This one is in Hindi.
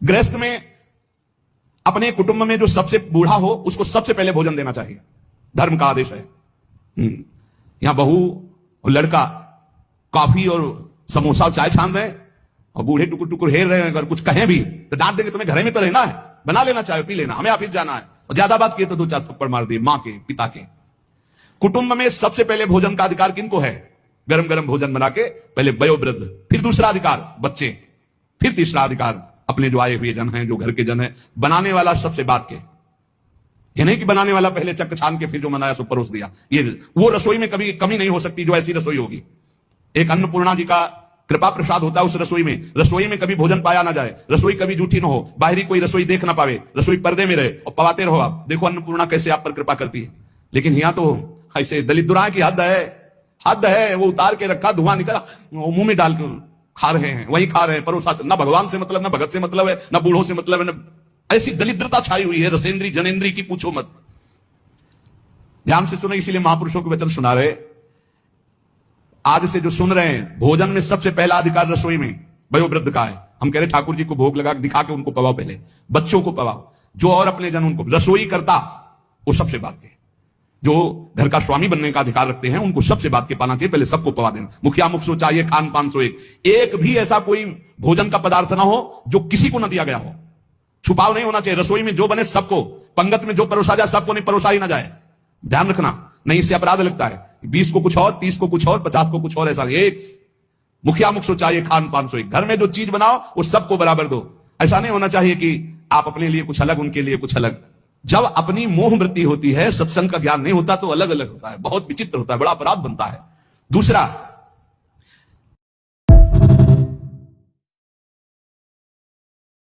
गृहस्थ में अपने कुटुंब में जो सबसे बूढ़ा हो उसको सबसे पहले भोजन देना चाहिए, धर्म का आदेश है। यहां बहू और लड़का कॉफी और समोसा और चाय छान रहे हैं और बूढ़े टुकुर टुकुर हेर रहे हैं, अगर कुछ कहें भी तो डांट देंगे, तुम्हें घर में तो रहना है, बना लेना चाय पी लेना, हमें ऑफिस जाना है, और ज्यादा बात किए तो 2-4 थप्पड़ मार दिए मां के पिता के। कुटुंब में सबसे पहले भोजन का अधिकार किनको है? गरम गरम भोजन बना के पहले वयोवृद्ध, फिर दूसरा अधिकार बच्चे, फिर तीसरा अधिकार अपने जो आए हुए जन हैं, जो घर के जन हैं। बनाने वाला सबसे बात के, ये नहीं कि बनाने वाला पहले चक्क छान के फिर जो बनाया सो परोस दिया। ये वो रसोई में कभी कमी नहीं हो सकती जो ऐसी रसोई होगी। एक अन्नपूर्णा जी का कृपा प्रसाद होता है उस रसोई में कभी भोजन पाया ना जाए, रसोई कभी झूठी ना हो, बाहरी कोई रसोई देख ना पावे, रसोई पर्दे में रहे और पवाते रहो आप। देखो अन्नपूर्णा कैसे आप पर कृपा करती है। लेकिन यहां तो ऐसे दलित दुराए की हद है, वो उतार के रखा, धुआं निकला, मुंह में डाल के खा रहे हैं, वही खा रहे हैं, परोसा। ना भगवान से मतलब, ना भगत से मतलब है, ना बूढ़ों से मतलब है, ना ऐसी दलिद्रता छाई हुई है रसेंद्री जनेन्द्री की, पूछो मत। ध्यान से सुने, इसीलिए महापुरुषों के वचन सुना रहे। आज से जो सुन रहे हैं, भोजन में सबसे पहला अधिकार रसोई में वयोवृद्ध का है। हम कह रहे ठाकुर जी को भोग लगा दिखा के उनको पवाओ, पहले बच्चों को पवाओ, जो और अपने जन उनको। रसोई करता वो सबसे बात के, जो घर का स्वामी बनने का अधिकार रखते हैं उनको सबसे बात के पाना चाहिए, पहले सबको पवा देना। मुखिया मुख सो चाहिए, खान पान सो एक भी ऐसा कोई भोजन का पदार्थ ना हो जो किसी को ना दिया गया हो। छुपाव नहीं होना चाहिए। रसोई में जो बने सबको, पंगत में जो परोसा जाए सबको नहीं परोसा ही ना जाए, ध्यान रखना, नहीं इससे अपराध लगता है। 20 को कुछ और, 30 को कुछ और, 50 को कुछ और, ऐसा एक मुखिया मुख सो चाहिए, खान पान सो एक। घर में जो चीज बनाओ वो सबको बराबर दो। ऐसा नहीं होना चाहिए कि आप अपने लिए कुछ अलग, उनके लिए कुछ अलग। जब अपनी मोह वृत्ति होती है, सत्संग का ज्ञान नहीं होता तो अलग अलग होता है, बहुत विचित्र होता है, बड़ा अपराध बनता है। दूसरा,